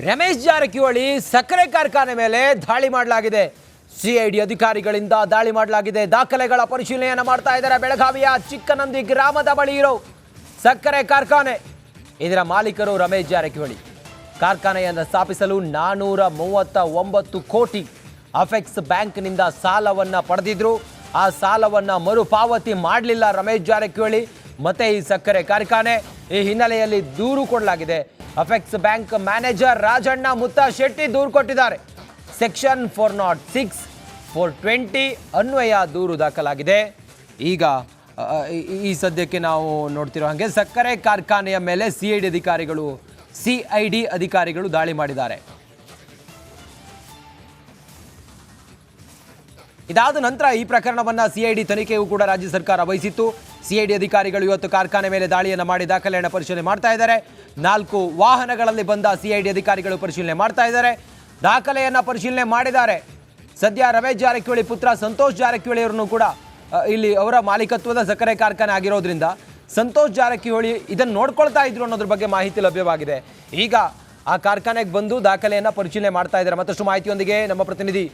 ರಮೇಶ್ ಜಾರಕಿಹೊಳಿ ಸಕ್ಕರೆ ಕಾರ್ಖಾನೆ ಮೇಲೆ ದಾಳಿ ಮಾಡಲಾಗಿದೆ. ಸಿಐಡಿ ಅಧಿಕಾರಿಗಳಿಂದ ದಾಳಿ ಮಾಡಲಾಗಿದೆ. ದಾಖಲೆಗಳ ಪರಿಶೀಲನೆಯನ್ನು ಮಾಡ್ತಾ ಇದ್ದಾರೆ. ಬೆಳಗಾವಿಯ ಚಿಕ್ಕನಂದಿ ಗ್ರಾಮದ ಬಳಿ ಇರೋ ಸಕ್ಕರೆ ಕಾರ್ಖಾನೆ, ಇದರ ಮಾಲೀಕರು ರಮೇಶ್ ಜಾರಕಿಹೊಳಿ. ಕಾರ್ಖಾನೆಯನ್ನು ಸ್ಥಾಪಿಸಲು 439 ಕೋಟಿ ಅಫೆಕ್ಸ್ ಬ್ಯಾಂಕ್ನಿಂದ ಸಾಲವನ್ನು ಪಡೆದಿದ್ರು. ಆ ಸಾಲವನ್ನು ಮರುಪಾವತಿ ಮಾಡಲಿಲ್ಲ ರಮೇಶ್ ಜಾರಕಿಹೊಳಿ ಮತ್ತೆ ಈ ಸಕ್ಕರೆ ಕಾರ್ಖಾನೆ. ಈ ಹಿನ್ನೆಲೆಯಲ್ಲಿ ದೂರು ಕೊಡಲಾಗಿದೆ. ಅಫೆಕ್ಸ್ ಬ್ಯಾಂಕ್ ಮ್ಯಾನೇಜರ್ ರಾಜಣ್ಣ ಮುತ್ತ ಶೆಟ್ಟಿ ದೂರು ಕೊಟ್ಟಿದ್ದಾರೆ. ಸೆಕ್ಷನ್ 406, 420 ಅನ್ವಯ ದೂರು ದಾಖಲಾಗಿದೆ. ಈಗ ಈ ಸದ್ಯಕ್ಕೆ ನಾವು ನೋಡ್ತಿರೋ ಹಾಗೆ ಸಕ್ಕರೆ ಕಾರ್ಖಾನೆಯ ಮೇಲೆ ಸಿಐಡಿ ಅಧಿಕಾರಿಗಳು ದಾಳಿ ಮಾಡಿದ್ದಾರೆ. ಇದಾದ ನಂತರ ಈ ಪ್ರಕರಣವನ್ನು ಸಿಐಡಿ ತನಿಖೆಯೂ ಕೂಡ ರಾಜ್ಯ ಸರ್ಕಾರ ವಹಿಸಿತ್ತು. ಸಿಐಡಿ ಅಧಿಕಾರಿಗಳು ಇವತ್ತು ಕಾರ್ಖಾನೆ ಮೇಲೆ ದಾಳಿಯನ್ನು ಮಾಡಿ ದಾಖಲೆಯನ್ನು ಪರಿಶೀಲನೆ ಮಾಡ್ತಾ ಇದ್ದಾರೆ. 4 ವಾಹನಗಳಲ್ಲಿ ಬಂದ ಸಿಐಡಿ ಅಧಿಕಾರಿಗಳು ಪರಿಶೀಲನೆ ಮಾಡ್ತಾ ಇದ್ದಾರೆ. ದಾಖಲೆಯನ್ನು ಪರಿಶೀಲನೆ ಮಾಡಿದ್ದಾರೆ. ಸದ್ಯ ರಮೇಶ್ ಜಾರಕಿಹೊಳಿ ಪುತ್ರ ಸಂತೋಷ್ ಜಾರಕಿಹೊಳಿ ಅವರನ್ನು ಕೂಡ ಇಲ್ಲಿ ಅವರ ಮಾಲೀಕತ್ವದ ಸಕ್ಕರೆ ಕಾರ್ಖಾನೆ ಆಗಿರೋದ್ರಿಂದ ಸಂತೋಷ್ ಜಾರಕಿಹೊಳಿ ಇದನ್ನು ನೋಡ್ಕೊಳ್ತಾ ಇದ್ರು ಅನ್ನೋದ್ರ ಬಗ್ಗೆ ಮಾಹಿತಿ ಲಭ್ಯವಾಗಿದೆ. ಈಗ ಆ ಕಾರ್ಖಾನೆಗೆ ಬಂದು ದಾಖಲೆಯನ್ನು ಪರಿಶೀಲನೆ ಮಾಡ್ತಾ ಇದ್ದಾರೆ. ಮತ್ತಷ್ಟು ಮಾಹಿತಿಯೊಂದಿಗೆ ನಮ್ಮ ಪ್ರತಿನಿಧಿ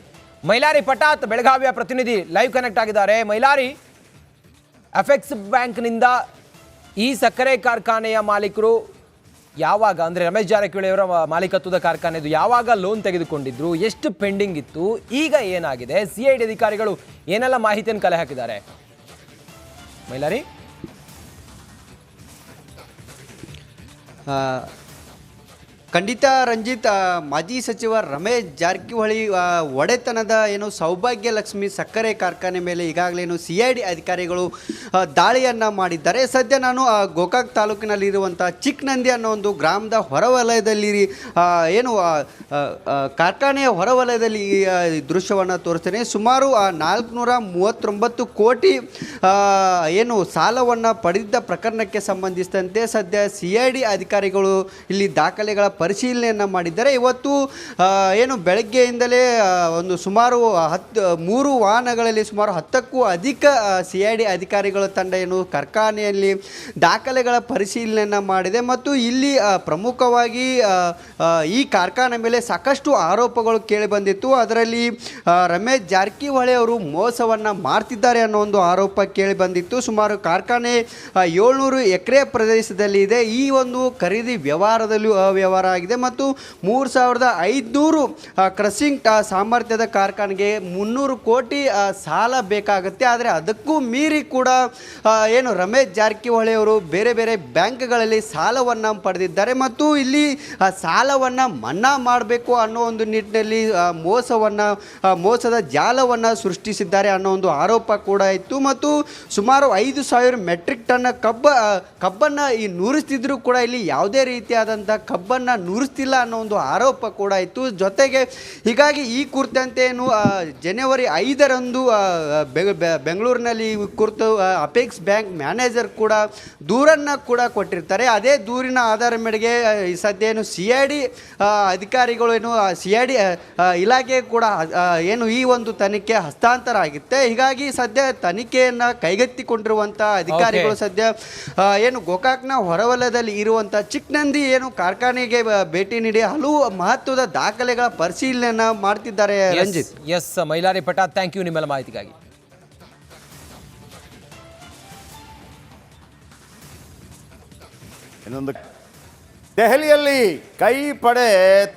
ಮೈಲಾರಿ ಪಟಾತ್ ಬೆಳಗಾವಿಯ ಪ್ರತಿನಿಧಿ ಲೈವ್ ಕನೆಕ್ಟ್ ಆಗಿದ್ದಾರೆ. ಮೈಲಾರಿ, ಅಫೆಕ್ಸ್ ಬ್ಯಾಂಕ್ನಿಂದ ಈ ಸಕ್ಕರೆ ಕಾರ್ಖಾನೆಯ ಮಾಲೀಕರು ಯಾವಾಗ, ಅಂದರೆ ರಮೇಶ್ ಜಾರಕಿಹೊಳಿ ಅವರ ಮಾಲೀಕತ್ವದ ಕಾರ್ಖಾನೆದು ಯಾವಾಗ ಲೋನ್ ತೆಗೆದುಕೊಂಡಿದ್ರು, ಎಷ್ಟು ಪೆಂಡಿಂಗ್ ಇತ್ತು, ಈಗ ಏನಾಗಿದೆ, ಸಿಐಡಿ ಅಧಿಕಾರಿಗಳು ಏನೆಲ್ಲ ಮಾಹಿತಿಯನ್ನು ಕಲೆ ಹಾಕಿದ್ದಾರೆ? ಮೈಲಾರಿ, ಖಂಡಿತ ರಂಜಿತ್, ಮಾಜಿ ಸಚಿವ ರಮೇಶ್ ಜಾರಕಿಹೊಳಿ ಒಡೆತನದ ಸೌಭಾಗ್ಯ ಲಕ್ಷ್ಮಿ ಸಕ್ಕರೆ ಕಾರ್ಖಾನೆ ಮೇಲೆ ಈಗಾಗಲೇ ಸಿಐಡಿ ಅಧಿಕಾರಿಗಳು ದಾಳಿಯನ್ನು ಮಾಡಿದ್ದಾರೆ. ಸದ್ಯ ನಾನು ಗೋಕಾಕ್ ತಾಲೂಕಿನಲ್ಲಿರುವಂಥ ಚಿಕ್ಕನಂದಿ ಅನ್ನೋ ಒಂದು ಗ್ರಾಮದ ಹೊರವಲಯದಲ್ಲಿ ಕಾರ್ಖಾನೆಯ ಹೊರವಲಯದಲ್ಲಿ ದೃಶ್ಯವನ್ನು ತೋರಿಸ್ತೇನೆ. ಸುಮಾರು 439 ಕೋಟಿ ಸಾಲವನ್ನು ಪಡೆದಿದ್ದ ಪ್ರಕರಣಕ್ಕೆ ಸಂಬಂಧಿಸಿದಂತೆ ಸದ್ಯ ಸಿಐಡಿ ಅಧಿಕಾರಿಗಳು ಇಲ್ಲಿ ದಾಖಲೆಗಳ ಪರಿಶೀಲನೆಯನ್ನು ಮಾಡಿದ್ದಾರೆ. ಇವತ್ತು ಬೆಳಗ್ಗೆಯಿಂದಲೇ ಒಂದು ಸುಮಾರು 3 ವಾಹನಗಳಲ್ಲಿ ಸುಮಾರು 10ಕ್ಕೂ ಅಧಿಕ ಸಿಐಡಿ ಅಧಿಕಾರಿಗಳ ತಂಡ ಕಾರ್ಖಾನೆಯಲ್ಲಿ ದಾಖಲೆಗಳ ಪರಿಶೀಲನೆಯನ್ನು ಮಾಡಿದೆ. ಮತ್ತು ಇಲ್ಲಿ ಪ್ರಮುಖವಾಗಿ ಈ ಕಾರ್ಖಾನೆ ಮೇಲೆ ಸಾಕಷ್ಟು ಆರೋಪಗಳು ಕೇಳಿಬಂದಿತ್ತು. ಅದರಲ್ಲಿ ರಮೇಶ್ ಜಾರಕಿಹೊಳಿ ಅವರು ಮೋಸವನ್ನು ಮಾಡ್ತಿದ್ದಾರೆ ಅನ್ನೋ ಒಂದು ಆರೋಪ ಕೇಳಿಬಂದಿತ್ತು. ಸುಮಾರು ಕಾರ್ಖಾನೆ 700 ಎಕರೆ ಪ್ರದೇಶದಲ್ಲಿ ಇದೆ. ಈ ಒಂದು ಖರೀದಿ ವ್ಯವಹಾರದಲ್ಲೂ ಅವ್ಯವಹಾರ ಆಗಿದೆ ಮತ್ತು 3500 ಕ್ರಸಿಂಗ್ ಸಾಮರ್ಥ್ಯದ ಕಾರ್ಖಾನೆಗೆ 300 ಕೋಟಿ ಸಾಲ ಬೇಕಾಗುತ್ತೆ. ಆದರೆ ಅದಕ್ಕೂ ಮೀರಿ ಕೂಡ ರಮೇಶ್ ಜಾರಕಿಹೊಳಿ ಅವರು ಬೇರೆ ಬೇರೆ ಬ್ಯಾಂಕ್ಗಳಲ್ಲಿ ಸಾಲವನ್ನು ಪಡೆದಿದ್ದಾರೆ ಮತ್ತು ಇಲ್ಲಿ ಸಾಲವನ್ನು ಮನ್ನಾ ಮಾಡಬೇಕು ಅನ್ನೋ ಒಂದು ನಿಟ್ಟಿನಲ್ಲಿ ಮೋಸದ ಜಾಲವನ್ನು ಸೃಷ್ಟಿಸಿದ್ದಾರೆ ಅನ್ನೋ ಒಂದು ಆರೋಪ ಕೂಡ ಇತ್ತು. ಮತ್ತು ಸುಮಾರು 5,000 ಮೆಟ್ರಿಕ್ ಟನ್ ಕಬ್ಬನ್ನು ನುರಿಸ್ತಿದ್ರು ಕೂಡ ಇಲ್ಲಿ ಯಾವುದೇ ರೀತಿಯಾದಂಥ ಕಬ್ಬನ್ನು ನುರಿಸ್ತಿಲ್ಲ ಅನ್ನೋ ಒಂದು ಆರೋಪ ಕೂಡ ಇತ್ತು. ಜೊತೆಗೆ ಹೀಗಾಗಿ ಈ ಕುರಿತಂತೆ ಜನವರಿ 5ರಂದು ಬೆಂಗಳೂರಿನಲ್ಲಿ ಕುರಿತು ಅಪೆಕ್ಸ್ ಬ್ಯಾಂಕ್ ಮ್ಯಾನೇಜರ್ ಕೂಡ ದೂರನ್ನು ಕೂಡ ಕೊಟ್ಟಿರ್ತಾರೆ. ಅದೇ ದೂರಿನ ಆಧಾರ ಮೇರೆಗೆ ಸದ್ಯ ಸಿಐಡಿ ಅಧಿಕಾರಿಗಳು ಸಿಐಡಿ ಇಲಾಖೆ ಕೂಡ ಈ ಒಂದು ತನಿಖೆ ಹಸ್ತಾಂತರ ಆಗುತ್ತೆ. ಹೀಗಾಗಿ ಸದ್ಯ ತನಿಖೆಯನ್ನು ಕೈಗೆತ್ತಿಕೊಂಡಿರುವಂಥ ಅಧಿಕಾರಿಗಳು ಸದ್ಯ ಗೋಕಾಕ್ನ ಹೊರವಲಯದಲ್ಲಿ ಇರುವಂಥ ಚಿಕ್ಕನಂದಿ ಕಾರ್ಖಾನೆಗೆ ಭೇಟಿ ನೀಡಿ ಹಲವು ಮಹತ್ವದ ದಾಖಲೆಗಳ ಪರಿಶೀಲನೆಯನ್ನು ಮಾಡ್ತಿದ್ದಾರೆ. Ranjit, S Mailari Patat, thank you ನಿಮ್ಮೆಲ್ಲ ಮಾಹಿತಿಗಾಗಿ. ಇನ್ನೊಂದು, ದೆಹಲಿಯಲ್ಲಿ ಕೈ ಪಡೆ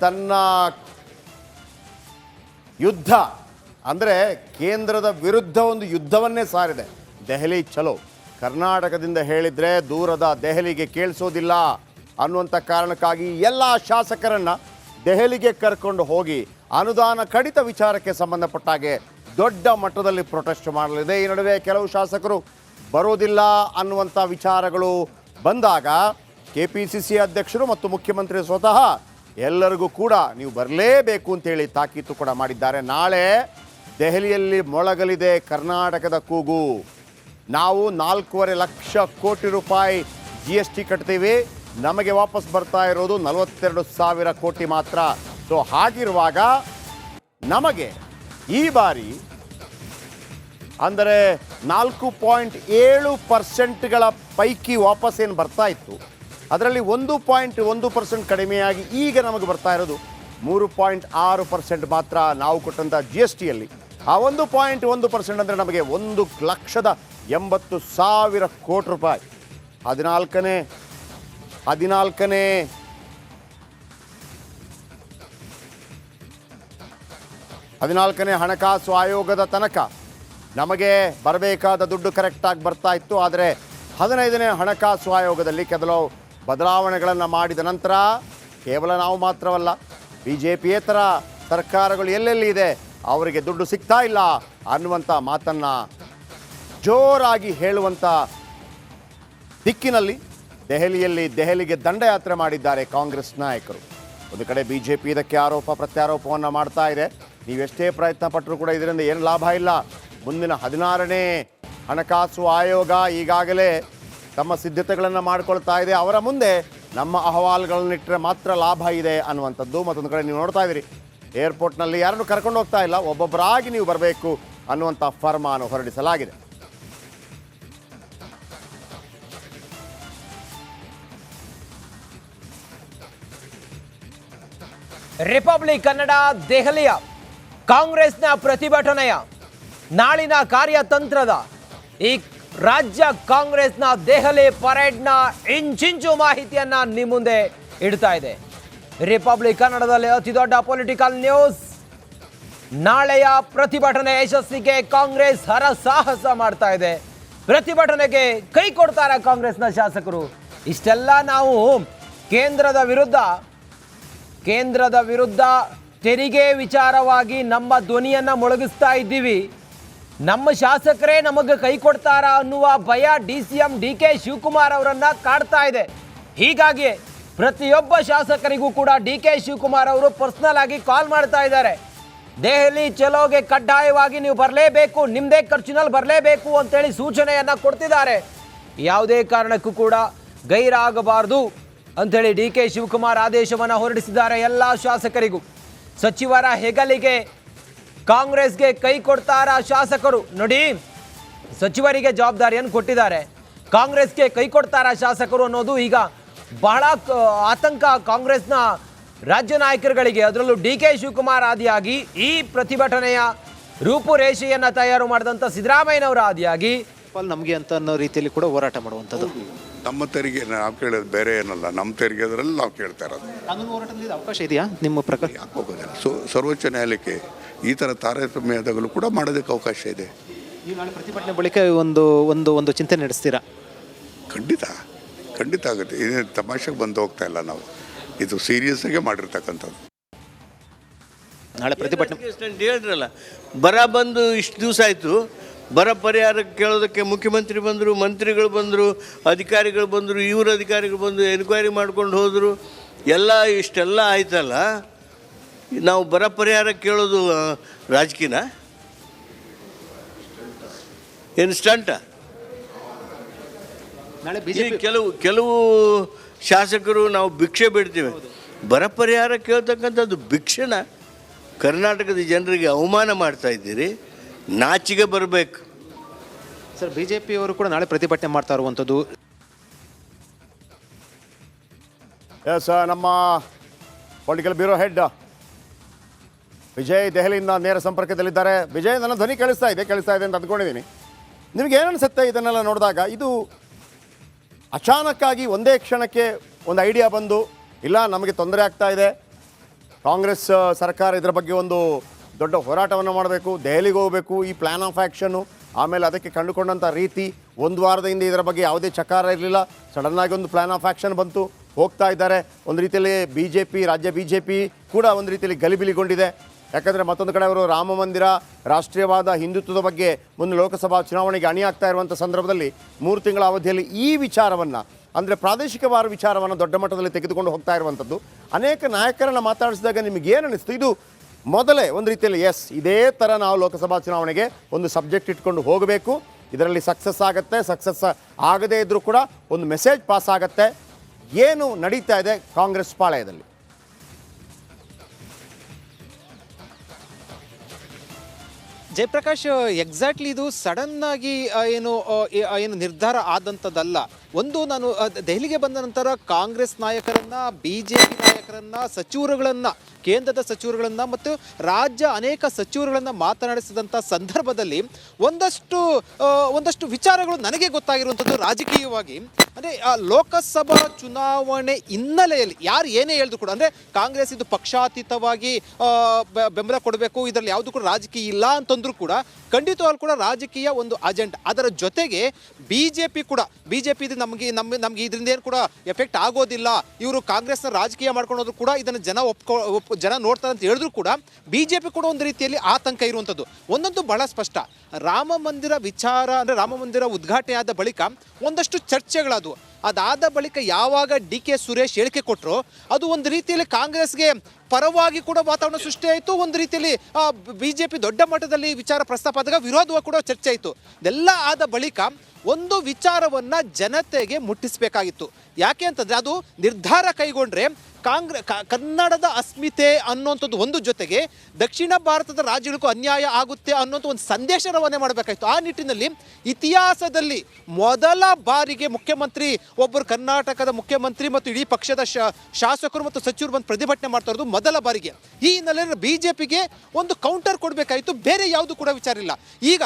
ತನ್ನ ಯುದ್ಧ ಅಂದರೆ ಕೇಂದ್ರದ ವಿರುದ್ಧ ಒಂದು ಯುದ್ಧವನ್ನೇ ಸಾರಿದೆ. ದೆಹಲಿ ಚಲೋ, ಕರ್ನಾಟಕದಿಂದ ಹೇಳಿದರೆ ದೂರದ ದೆಹಲಿಗೆ ಕೇಳಿಸೋದಿಲ್ಲ ಅನ್ನುವಂಥ ಕಾರಣಕ್ಕಾಗಿ ಎಲ್ಲ ಶಾಸಕರನ್ನು ದೆಹಲಿಗೆ ಕರ್ಕೊಂಡು ಹೋಗಿ ಅನುದಾನ ಕಡಿತ ವಿಚಾರಕ್ಕೆ ಸಂಬಂಧಪಟ್ಟಾಗೆ ದೊಡ್ಡ ಮಟ್ಟದಲ್ಲಿ ಪ್ರೊಟೆಸ್ಟ್ ಮಾಡಲಿದೆ. ಈ ನಡುವೆ ಕೆಲವು ಶಾಸಕರು ಬರೋದಿಲ್ಲ ಅನ್ನುವಂಥ ವಿಚಾರಗಳು ಬಂದಾಗ KPCC ಅಧ್ಯಕ್ಷರು ಮತ್ತು ಮುಖ್ಯಮಂತ್ರಿ ಸ್ವತಃ ಎಲ್ಲರಿಗೂ ಕೂಡ ನೀವು ಬರಲೇಬೇಕು ಅಂತೇಳಿ ತಾಕೀತು ಕೂಡ ಮಾಡಿದ್ದಾರೆ. ನಾಳೆ ದೆಹಲಿಯಲ್ಲಿ ಮೊಳಗಲಿದೆ ಕರ್ನಾಟಕದ ಕೂಗು. ನಾವು 4.5 ಲಕ್ಷ ಕೋಟಿ ರೂಪಾಯಿ GST ಕಟ್ತೀವಿ, ನಮಗೆ ವಾಪಸ್ ಬರ್ತಾ ಇರೋದು 42,000 ಕೋಟಿ ಮಾತ್ರ. ಸೊ ಹಾಗಿರುವಾಗ ನಮಗೆ ಈ ಬಾರಿ ಅಂದರೆ 4.7% ಪೈಕಿ ವಾಪಸ್ ಏನು ಬರ್ತಾ ಇತ್ತು ಅದರಲ್ಲಿ 1.1% ಕಡಿಮೆಯಾಗಿ ಈಗ ನಮಗೆ ಬರ್ತಾ ಇರೋದು 3.6% ಮಾತ್ರ ನಾವು ಕೊಟ್ಟಂಥ GSTಯಲ್ಲಿ. ಆ 1.1% ಅಂದರೆ ನಮಗೆ 1,80,000 ಕೋಟಿ ರೂಪಾಯಿ. 14ನೇ ಹಣಕಾಸು ಆಯೋಗದ ತನಕ ನಮಗೆ ಬರಬೇಕಾದ ದುಡ್ಡು ಕರೆಕ್ಟಾಗಿ ಬರ್ತಾ ಇತ್ತು. ಆದರೆ 15ನೇ ಹಣಕಾಸು ಆಯೋಗದಲ್ಲಿ ಕೆಲವು ಬದಲಾವಣೆಗಳನ್ನು ಮಾಡಿದ ನಂತರ ಕೇವಲ ನಾವು ಮಾತ್ರವಲ್ಲ, BJPಯೇತರ ಸರ್ಕಾರಗಳು ಎಲ್ಲೆಲ್ಲಿ ಇದೆ ಅವರಿಗೆ ದುಡ್ಡು ಸಿಗ್ತಾ ಇಲ್ಲ ಅನ್ನುವಂಥ ಮಾತನ್ನು ಜೋರಾಗಿ ಹೇಳುವಂಥ ದಿಕ್ಕಿನಲ್ಲಿ ದೆಹಲಿಗೆ ದಂಡಯಾತ್ರೆ ಮಾಡಿದ್ದಾರೆ ಕಾಂಗ್ರೆಸ್ ನಾಯಕರು. ಒಂದು ಕಡೆ BJP ಇದಕ್ಕೆ ಆರೋಪ ಪ್ರತ್ಯಾರೋಪವನ್ನು ಮಾಡ್ತಾ ಇದೆ. ನೀವೆಷ್ಟೇ ಪ್ರಯತ್ನ ಪಟ್ಟರೂ ಕೂಡ ಇದರಿಂದ ಏನು ಲಾಭ ಇಲ್ಲ. ಮುಂದಿನ 16ನೇ ಹಣಕಾಸು ಆಯೋಗ ಈಗಾಗಲೇ ತಮ್ಮ ಸಿದ್ಧತೆಗಳನ್ನು ಮಾಡಿಕೊಳ್ತಾ ಇದೆ. ಅವರ ಮುಂದೆ ನಮ್ಮ ಅಹವಾಲುಗಳನ್ನಿಟ್ಟರೆ ಮಾತ್ರ ಲಾಭ ಇದೆ ಅನ್ನುವಂಥದ್ದು. ಮತ್ತೊಂದು ಕಡೆ ನೀವು ನೋಡ್ತಾ ಇದ್ದೀರಿ, ಏರ್ಪೋರ್ಟ್ನಲ್ಲಿ ಯಾರನ್ನು ಕರ್ಕೊಂಡು ಹೋಗ್ತಾ ಇಲ್ಲ, ಒಬ್ಬೊಬ್ಬರಾಗಿ ನೀವು ಬರಬೇಕು ಅನ್ನುವಂಥ ಫರ್ಮಾನು ಹೊರಡಿಸಲಾಗಿದೆ. ರಿಪಬ್ಲಿಕ್ ಕನ್ನಡ ದೆಹಲಿಯ ಕಾಂಗ್ರೆಸ್ನ ಪ್ರತಿಭಟನೆಯ ನಾಳಿನ ಕಾರ್ಯತಂತ್ರದ ಈ ರಾಜ್ಯ ಕಾಂಗ್ರೆಸ್ನ ದೆಹಲಿ ಪರೇಡ್ನ ಇಂಚಿಂಚು ಮಾಹಿತಿಯನ್ನ ನಿಮ್ಮ ಮುಂದೆ ಇಡ್ತಾ ಇದೆ. ರಿಪಬ್ಲಿಕ್ ಕನ್ನಡದಲ್ಲಿ ಅತಿ ದೊಡ್ಡ ಪೊಲಿಟಿಕಲ್ ನ್ಯೂಸ್. ನಾಳೆಯ ಪ್ರತಿಭಟನೆ ಯಶಸ್ಸಿಗೆ ಕಾಂಗ್ರೆಸ್ ಹರಸಾಹಸ ಮಾಡ್ತಾ ಇದೆ. ಪ್ರತಿಭಟನೆಗೆ ಕೈ ಕೊಡ್ತಾರೆ ಕಾಂಗ್ರೆಸ್ನ ಶಾಸಕರು. ಇಷ್ಟೆಲ್ಲ ನಾವು ಕೇಂದ್ರದ ವಿರುದ್ಧ ತೆರಿಗೆ ವಿಚಾರವಾಗಿ ನಮ್ಮ ಧ್ವನಿಯನ್ನ ಮೊಳಗಿಸ್ತಾ ಇದ್ದೀವಿ. ನಮ್ಮ ಶಾಸಕರೇ ನಮಗೆ ಕೈ ಕೊಡ್ತಾರಾ ಅನ್ನುವ ಭಯ DCM DK ಶಿವಕುಮಾರ್ ಅವರನ್ನ ಕಾಡ್ತಾ ಇದೆ. ಹೀಗಾಗಿ ಪ್ರತಿಯೊಬ್ಬ ಶಾಸಕರಿಗೂ ಕೂಡ DK ಶಿವಕುಮಾರ್ ಅವರು ಪರ್ಸನಲ್ ಆಗಿ ಕಾಲ್ ಮಾಡ್ತಾ ಇದ್ದಾರೆ. ದೆಹಲಿ ಚಲೋಗೆ ಕಡ್ಡಾಯವಾಗಿ ನೀವು ಬರಲೇಬೇಕು, ನಿಮ್ಮದೇ ಖರ್ಚಿನಲ್ಲಿ ಬರಲೇಬೇಕು ಅಂತೇಳಿ ಸೂಚನೆಯನ್ನ ಕೊಡ್ತಿದ್ದಾರೆ. ಯಾವುದೇ ಕಾರಣಕ್ಕೂ ಕೂಡ ಗೈರಾಗಬಾರದು ಅಂಥೇಳಿ DK ಶಿವಕುಮಾರ್ ಆದೇಶವನ್ನು ಹೊರಡಿಸಿದ್ದಾರೆ ಎಲ್ಲ ಶಾಸಕರಿಗೂ. ಸಚಿವರ ಹೆಗಲಿಗೆ ಕಾಂಗ್ರೆಸ್ಗೆ ಕೈ ಕೊಡ್ತಾರ ಶಾಸಕರು. ನೋಡಿ, ಸಚಿವರಿಗೆ ಜವಾಬ್ದಾರಿಯನ್ನು ಕೊಟ್ಟಿದ್ದಾರೆ, ಕಾಂಗ್ರೆಸ್ಗೆ ಕೈ ಕೊಡ್ತಾರ ಶಾಸಕರು ಅನ್ನೋದು ಈಗ ಬಹಳ ಆತಂಕ ಕಾಂಗ್ರೆಸ್ನ ರಾಜ್ಯ ನಾಯಕರುಗಳಿಗೆ. ಅದರಲ್ಲೂ DK ಶಿವಕುಮಾರ್ ಆದಿಯಾಗಿ ಈ ಪ್ರತಿಭಟನೆಯ ರೂಪುರೇಷೆಯನ್ನು ತಯಾರು ಮಾಡಿದಂಥ ಸಿದ್ದರಾಮಯ್ಯನವರ ಆದಿಯಾಗಿ ನಮಗೆ ಅಂತ ಅನ್ನೋ ರೀತಿಯಲ್ಲಿ ಕೂಡ ಹೋರಾಟ ಮಾಡುವಂಥದ್ದು. ನಮ್ಮ ತೆರಿಗೆ ನಾವು ಕೇಳೋದು ಬೇರೆ ಏನಲ್ಲ, ನಮ್ಮ ತೆರಿಗೆದ್ರಲ್ಲಿ ನಾವು ಕೇಳ್ತಾ ಇರೋದು. ಕಾನೂನು ಹೋರಾಟದಲ್ಲಿ ಅವಕಾಶ ಇದೆಯಾ ನಿಮ್ಮ ಪ್ರಕಾರ? ಯಾಕೆ ಹೋಗೋದಿಲ್ಲ? ಸರ್ವೋಚ್ಚ ನ್ಯಾಯಾಲಯಕ್ಕೆ ಈ ಥರ ತಾರತಮ್ಯದಾಗಲೂ ಕೂಡ ಮಾಡೋದಕ್ಕೆ ಅವಕಾಶ ಇದೆ. ಈ ನಾಳೆ ಪ್ರತಿಭಟನೆ ಬಳಿಕ ಒಂದು ಚಿಂತನೆ ನಡೆಸ್ತೀರಾ? ಖಂಡಿತ ಆಗುತ್ತೆ. ಇದೇನು ತಮಾಷೆಗೆ ಬಂದು ಹೋಗ್ತಾ ಇಲ್ಲ ನಾವು, ಇದು ಸೀರಿಯಸ್ ಆಗಿ ಮಾಡಿರ್ತಕ್ಕಂಥದ್ದು. ನಾಳೆ ಪ್ರತಿಭಟನೆ ಹೇಳಿದ್ರಲ್ಲ, ಬರ ಬಂದು ಇಷ್ಟು ದಿವಸ ಆಯಿತು, ಬರ ಪರಿಹಾರಕ್ಕೆ ಕೇಳೋದಕ್ಕೆ ಮುಖ್ಯಮಂತ್ರಿ ಬಂದರು, ಮಂತ್ರಿಗಳು ಬಂದರು, ಅಧಿಕಾರಿಗಳು ಬಂದರು, ಇವರು ಅಧಿಕಾರಿಗಳು ಬಂದು ಎನ್ಕ್ವೈರಿ ಮಾಡ್ಕೊಂಡು ಹೋದರು. ಇಷ್ಟೆಲ್ಲ ಆಯ್ತಲ್ಲ, ನಾವು ಬರ ಪರಿಹಾರ ಕೇಳೋದು ರಾಜಕೀಯನ ಏನು ಸ್ಟಂಟ? ನಾಳೆ BJP ಕೆಲವು ಶಾಸಕರು ನಾವು ಭಿಕ್ಷೆ ಬಿಡ್ತೀವಿ, ಬರ ಪರಿಹಾರ ಕೇಳ್ತಕ್ಕಂಥದ್ದು ಭಿಕ್ಷೆನ? ಕರ್ನಾಟಕದ ಜನರಿಗೆ ಅವಮಾನ ಮಾಡ್ತಾ ಇದ್ದೀರಿ, ನಾಚಿಗೆ ಬರಬೇಕು ಸರ್. BJP ಅವರು ಕೂಡ ನಾಳೆ ಪ್ರತಿಭಟನೆ ಮಾಡ್ತಾ ಇರುವಂಥದ್ದು. ಎಸ್, ನಮ್ಮ ಪೊಲಿಟಿಕಲ್ ಬ್ಯೂರೋ ಹೆಡ್ ವಿಜಯ್ ದೆಹಲಿಯಿಂದ ನೇರ ಸಂಪರ್ಕದಲ್ಲಿದ್ದಾರೆ. ವಿಜಯ್, ನನ್ನ ಧ್ವನಿ ಕೇಳಿಸ್ತಾ ಇದೆ ಅಂತ ಅಂದ್ಕೊಂಡಿದ್ದೀನಿ. ನಿಮಗೆ ಏನನ್ಸುತ್ತೆ ಇದನ್ನೆಲ್ಲ ನೋಡಿದಾಗ? ಇದು ಅಚಾನಕ್ಕಾಗಿ ಒಂದೇ ಕ್ಷಣಕ್ಕೆ ಒಂದು ಐಡಿಯಾ ಬಂದು, ಇಲ್ಲ ನಮಗೆ ತೊಂದರೆ ಆಗ್ತಾ ಇದೆ, ಕಾಂಗ್ರೆಸ್ ಸರ್ಕಾರ ಇದರ ಬಗ್ಗೆ ಒಂದು ದೊಡ್ಡ ಹೋರಾಟವನ್ನು ಮಾಡಬೇಕು, ದೆಹಲಿಗೆ ಹೋಗಬೇಕು, ಈ ಪ್ಲ್ಯಾನ್ ಆಫ್ ಆ್ಯಕ್ಷನ್ನು, ಆಮೇಲೆ ಅದಕ್ಕೆ ಕಂಡುಕೊಂಡಂಥ ರೀತಿ, ಒಂದು ವಾರದ ಹಿಂದೆ ಇದರ ಬಗ್ಗೆ ಯಾವುದೇ ಚಕಾರ ಇರಲಿಲ್ಲ, ಸಡನ್ನಾಗಿ ಒಂದು ಪ್ಲ್ಯಾನ್ ಆಫ್ ಆ್ಯಕ್ಷನ್ ಬಂತು, ಹೋಗ್ತಾ ಇದ್ದಾರೆ. ಒಂದು ರೀತಿಯಲ್ಲಿ ರಾಜ್ಯ BJP ಕೂಡ ಒಂದು ರೀತಿಯಲ್ಲಿ ಗಲಿಬಿಲಿಗೊಂಡಿದೆ. ಯಾಕಂದರೆ ಮತ್ತೊಂದು ಕಡೆ ಅವರು ರಾಮ ಮಂದಿರ, ರಾಷ್ಟ್ರೀಯವಾದ ಹಿಂದುತ್ವದ ಬಗ್ಗೆ ಮುಂದೆ ಲೋಕಸಭಾ ಚುನಾವಣೆಗೆ ಅಣಿಯಾಗ್ತಾ ಇರುವಂಥ ಸಂದರ್ಭದಲ್ಲಿ 3 ತಿಂಗಳ ಅವಧಿಯಲ್ಲಿ ಈ ವಿಚಾರವನ್ನು, ಅಂದರೆ ಪ್ರಾದೇಶಿಕವಾದ ವಿಚಾರವನ್ನು ದೊಡ್ಡ ಮಟ್ಟದಲ್ಲಿ ತೆಗೆದುಕೊಂಡು ಹೋಗ್ತಾ ಇರುವಂಥದ್ದು. ಅನೇಕ ನಾಯಕರನ್ನು ಮಾತಾಡಿಸಿದಾಗ ನಿಮಗೆ ಏನು ಅನ್ನಿಸ್ತು? ಇದು ಮೊದಲೇ ಒಂದು ರೀತಿಯಲ್ಲಿ ಇದೇ ಥರ ನಾವು ಲೋಕಸಭಾ ಚುನಾವಣೆಗೆ ಒಂದು ಸಬ್ಜೆಕ್ಟ್ ಇಟ್ಕೊಂಡು ಹೋಗಬೇಕು, ಇದರಲ್ಲಿ ಸಕ್ಸಸ್ ಆಗುತ್ತೆ, ಸಕ್ಸಸ್ ಆಗದೇ ಇದ್ದರೂ ಕೂಡ ಒಂದು ಮೆಸೇಜ್ ಪಾಸ್ ಆಗುತ್ತೆ. ಏನು ನಡೀತಾ ಇದೆ ಕಾಂಗ್ರೆಸ್ ಪಾಳೆಯದಲ್ಲಿ? ಜಯಪ್ರಕಾಶ್, ಎಕ್ಸಾಕ್ಟ್ಲಿ ಇದು ಸಡನ್ ಆಗಿ ಏನು ನಿರ್ಧಾರ ಆದಂಥದ್ದಲ್ಲ. ಒಂದು ನಾನು ದೆಹಲಿಗೆ ಬಂದ ನಂತರ ಕಾಂಗ್ರೆಸ್ ನಾಯಕರನ್ನ, BJP ನಾಯಕರನ್ನ, ಸಚಿವರುಗಳನ್ನ, ಕೇಂದ್ರದ ಸಚಿವರುಗಳನ್ನ ಮತ್ತು ರಾಜ್ಯ ಅನೇಕ ಸಚಿವರುಗಳನ್ನ ಮಾತನಾಡಿಸಿದಂಥ ಸಂದರ್ಭದಲ್ಲಿ ಒಂದಷ್ಟು ವಿಚಾರಗಳು ನನಗೆ ಗೊತ್ತಾಗಿರುವಂಥದ್ದು ರಾಜಕೀಯವಾಗಿ. ಅಂದರೆ ಲೋಕಸಭಾ ಚುನಾವಣೆ ಹಿನ್ನೆಲೆಯಲ್ಲಿ ಯಾರು ಏನೇ ಹೇಳಿದ್ರು ಕೂಡ, ಅಂದರೆ ಕಾಂಗ್ರೆಸ್ ಇದು ಪಕ್ಷಾತೀತವಾಗಿ ಬೆಂಬಲ ಕೊಡಬೇಕು, ಇದರಲ್ಲಿ ಯಾವುದು ಕೂಡ ರಾಜಕೀಯ ಇಲ್ಲ ಅಂತಂದ್ರೂ ಕೂಡ ಖಂಡಿತವಾಗ್ಲೂ ಕೂಡ ರಾಜಕೀಯ ಒಂದು ಅಜೆಂಡಾ. ಅದರ ಜೊತೆಗೆ BJP ಕೂಡ, BJP ಇದು ನಮಗೆ ಇದರಿಂದ ಏನು ಕೂಡ ಎಫೆಕ್ಟ್ ಆಗೋದಿಲ್ಲ, ಇವರು ಕಾಂಗ್ರೆಸ್ನ ರಾಜಕೀಯ ಮಾಡ್ಕೊಂಡು ಕೂಡ ಇದನ್ನು ಜನ ನೋಡ್ತಾರೆ ಅಂತ ಹೇಳಿದ್ರು ಕೂಡ BJP ಕೂಡ ಒಂದು ರೀತಿಯಲ್ಲಿ ಆತಂಕ ಇರುವಂಥದ್ದು. ಒಂದೊಂದು ಬಹಳ ಸ್ಪಷ್ಟ. ರಾಮ ಮಂದಿರ ವಿಚಾರ, ಅಂದರೆ ರಾಮ ಮಂದಿರ ಉದ್ಘಾಟನೆ ಆದ ಬಳಿಕ ಒಂದಷ್ಟು ಚರ್ಚೆಗಳದು. ಅದಾದ ಬಳಿಕ ಯಾವಾಗ DK ಸುರೇಶ್ ಹೇಳಿಕೆ ಕೊಟ್ಟರು, ಅದು ಒಂದು ರೀತಿಯಲ್ಲಿ ಕಾಂಗ್ರೆಸ್ಗೆ ಪರವಾಗಿ ಕೂಡ ವಾತಾವರಣ ಸೃಷ್ಟಿ ಆಯಿತು. ಒಂದು ರೀತಿಯಲ್ಲಿ BJP ದೊಡ್ಡ ಮಟ್ಟದಲ್ಲಿ ವಿಚಾರ ಪ್ರಸ್ತಾಪ ಆದಾಗ ವಿರೋಧವಾಗಿ ಕೂಡ ಚರ್ಚೆ ಆಯಿತು. ಇದೆಲ್ಲ ಆದ ಬಳಿಕ ಒಂದು ವಿಚಾರವನ್ನು ಜನತೆಗೆ ಮುಟ್ಟಿಸಬೇಕಾಗಿತ್ತು. ಯಾಕೆ ಅಂತಂದರೆ ಅದು ನಿರ್ಧಾರ ಕೈಗೊಂಡ್ರೆ ಕನ್ನಡದ ಅಸ್ಮಿತೆ ಅನ್ನೋಂಥದ್ದು ಒಂದು ಜೊತೆಗೆ ದಕ್ಷಿಣ ಭಾರತದ ರಾಜ್ಯಗಳಿಗೂ ಅನ್ಯಾಯ ಆಗುತ್ತೆ ಅನ್ನೋಂಥ ಒಂದು ಸಂದೇಶ ರವಾನೆ ಮಾಡಬೇಕಾಯಿತು. ಆ ನಿಟ್ಟಿನಲ್ಲಿ ಇತಿಹಾಸದಲ್ಲಿ ಮೊದಲ ಬಾರಿಗೆ ಮುಖ್ಯಮಂತ್ರಿ ಒಬ್ಬರು, ಕರ್ನಾಟಕದ ಮುಖ್ಯಮಂತ್ರಿ ಮತ್ತು ಇಡೀ ಪಕ್ಷದ ಶಾಸಕರು ಮತ್ತು ಸಚಿವರು ಬಂದು ಪ್ರತಿಭಟನೆ ಮಾಡ್ತಾ ಇರೋದು ಮೊದಲ ಬಾರಿಗೆ. ಈ ಹಿನ್ನೆಲೆಯಲ್ಲಿ BJPಗೆ ಒಂದು ಕೌಂಟರ್ ಕೊಡಬೇಕಾಯಿತು, ಬೇರೆ ಯಾವುದು ಕೂಡ ವಿಚಾರ ಇಲ್ಲ. ಈಗ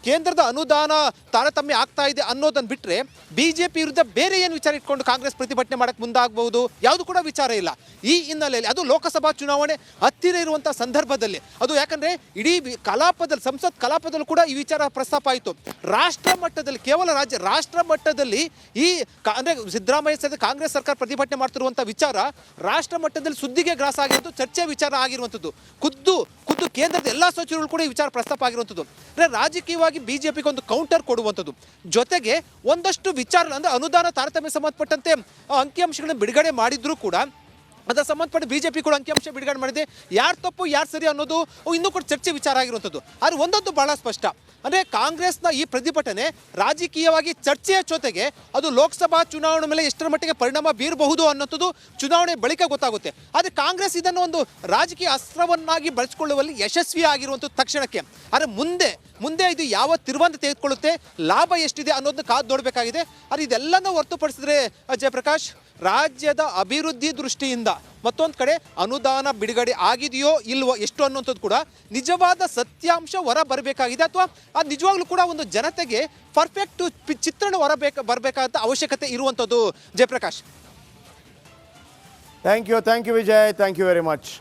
ಕೇಂದ್ರದ ಅನುದಾನ ತಾರತಮ್ಯ ಆಗ್ತಾ ಇದೆ ಅನ್ನೋದನ್ನು ಬಿಟ್ಟರೆ BJP ವಿರುದ್ಧ ಬೇರೆ ಏನು ವಿಚಾರ ಇಟ್ಕೊಂಡು ಕಾಂಗ್ರೆಸ್ ಪ್ರತಿಭಟನೆ ಮಾಡಕ್ಕೆ ಮುಂದಾಗಬಹುದು, ಯಾವುದು ಕೂಡ ವಿಚಾರ ಇಲ್ಲ. ಈ ಹಿನ್ನೆಲೆಯಲ್ಲಿ ಅದು ಲೋಕಸಭಾ ಚುನಾವಣೆ ಹತ್ತಿರ ಇರುವಂಥ ಸಂದರ್ಭದಲ್ಲಿ ಅದು, ಯಾಕಂದರೆ ಇಡೀ ಕಲಾಪದಲ್ಲಿ, ಸಂಸತ್ ಕಲಾಪದಲ್ಲೂ ಕೂಡ ಈ ವಿಚಾರ ಪ್ರಸ್ತಾಪ ಆಯಿತು. ರಾಷ್ಟ್ರ ಮಟ್ಟದಲ್ಲಿ, ಕೇವಲ ರಾಷ್ಟ್ರ ಮಟ್ಟದಲ್ಲಿ ಈ ಅಂದರೆ ಸಿದ್ದರಾಮಯ್ಯ ಕಾಂಗ್ರೆಸ್ ಸರ್ಕಾರ ಪ್ರತಿಭಟನೆ ಮಾಡ್ತಿರುವಂಥ ವಿಚಾರ ರಾಷ್ಟ್ರ ಮಟ್ಟದಲ್ಲಿ ಸುದ್ದಿಗೆ ಗ್ರಾಸ ಆಗಿರುವಂಥದ್ದು, ಚರ್ಚೆ ವಿಚಾರ ಆಗಿರುವಂಥದ್ದು. ಖುದ್ದು ಕೇಂದ್ರದ ಎಲ್ಲ ಸಚಿವರುಗಳು ಕೂಡ ಈ ವಿಚಾರ ಪ್ರಸ್ತಾಪ ಆಗಿರುವಂಥದ್ದು. ಅಂದರೆ ರಾಜಕೀಯವಾಗಿ BJPಗೆ ಒಂದು ಕೌಂಟರ್ ಕೊಡುವಂಥದ್ದು. ಜೊತೆಗೆ ಒಂದಷ್ಟು ವಿಚಾರ, ಅಂದರೆ ಅನುದಾನ ತಾರತಮ್ಯ ಸಂಬಂಧಪಟ್ಟಂತೆ ಅಂಕಿಅಂಶಗಳನ್ನ ಬಿಡುಗಡೆ ಮಾಡಿದ್ರೂ ಕೂಡ ಅದರ ಸಂಬಂಧಪಟ್ಟ BJP ಕೂಡ ಅಂಕಿಅಂಶ ಬಿಡುಗಡೆ ಮಾಡಿದೆ. ಯಾರು ತಪ್ಪು ಯಾರು ಸರಿ ಅನ್ನೋದು ಇನ್ನೂ ಕೂಡ ಚರ್ಚೆ ವಿಚಾರ ಆಗಿರುವಂಥದ್ದು. ಆದರೆ ಒಂದೊಂದು ಬಹಳ ಸ್ಪಷ್ಟ, ಅಂದರೆ ಕಾಂಗ್ರೆಸ್ನ ಈ ಪ್ರತಿಭಟನೆ ರಾಜಕೀಯವಾಗಿ ಚರ್ಚೆಯ ಜೊತೆಗೆ ಅದು ಲೋಕಸಭಾ ಚುನಾವಣೆ ಮೇಲೆ ಎಷ್ಟರ ಮಟ್ಟಿಗೆ ಪರಿಣಾಮ ಬೀರಬಹುದು ಅನ್ನೋಂಥದ್ದು ಚುನಾವಣೆ ಬಳಿಕ ಗೊತ್ತಾಗುತ್ತೆ. ಆದರೆ ಕಾಂಗ್ರೆಸ್ ಇದನ್ನು ಒಂದು ರಾಜಕೀಯ ಅಸ್ತ್ರವನ್ನಾಗಿ ಬಳಸಿಕೊಳ್ಳುವಲ್ಲಿ ಯಶಸ್ವಿ ಆಗಿರುವಂಥದ್ದು ತಕ್ಷಣಕ್ಕೆ. ಆದರೆ ಮುಂದೆ ಇದು ಯಾವ ತಿರುವನ್ನು ತೆಗೆದುಕೊಳ್ಳುತ್ತೆ, ಲಾಭ ಎಷ್ಟಿದೆ ಅನ್ನೋದನ್ನ ಕಾದು ನೋಡಬೇಕಾಗಿದೆ. ಆದರೆ ಇದೆಲ್ಲನೂ ಹೊರತುಪಡಿಸಿದ್ರೆ ಜಯಪ್ರಕಾಶ್, ರಾಜ್ಯದ ಅಭಿವೃದ್ಧಿ ದೃಷ್ಟಿಯಿಂದ ಮತ್ತೊಂದು ಕಡೆ ಅನುದಾನ ಬಿಡುಗಡೆ ಆಗಿದೆಯೋ ಇಲ್ವೋ ಎಷ್ಟು ಅನ್ನುವಂಥದ್ದು ಕೂಡ ನಿಜವಾದ ಸತ್ಯಾಂಶ ಹೊರ ಬರಬೇಕಾಗಿದೆ. ಅಥವಾ ಅದು ನಿಜವಾಗ್ಲೂ ಕೂಡ ಒಂದು ಜನತೆಗೆ ಪರ್ಫೆಕ್ಟ್ ಚಿತ್ರಣ ಬರಬೇಕಾದ ಅವಶ್ಯಕತೆ ಇರುವಂಥದ್ದು. Jayaprakash, thank you Vijay, thank you very much.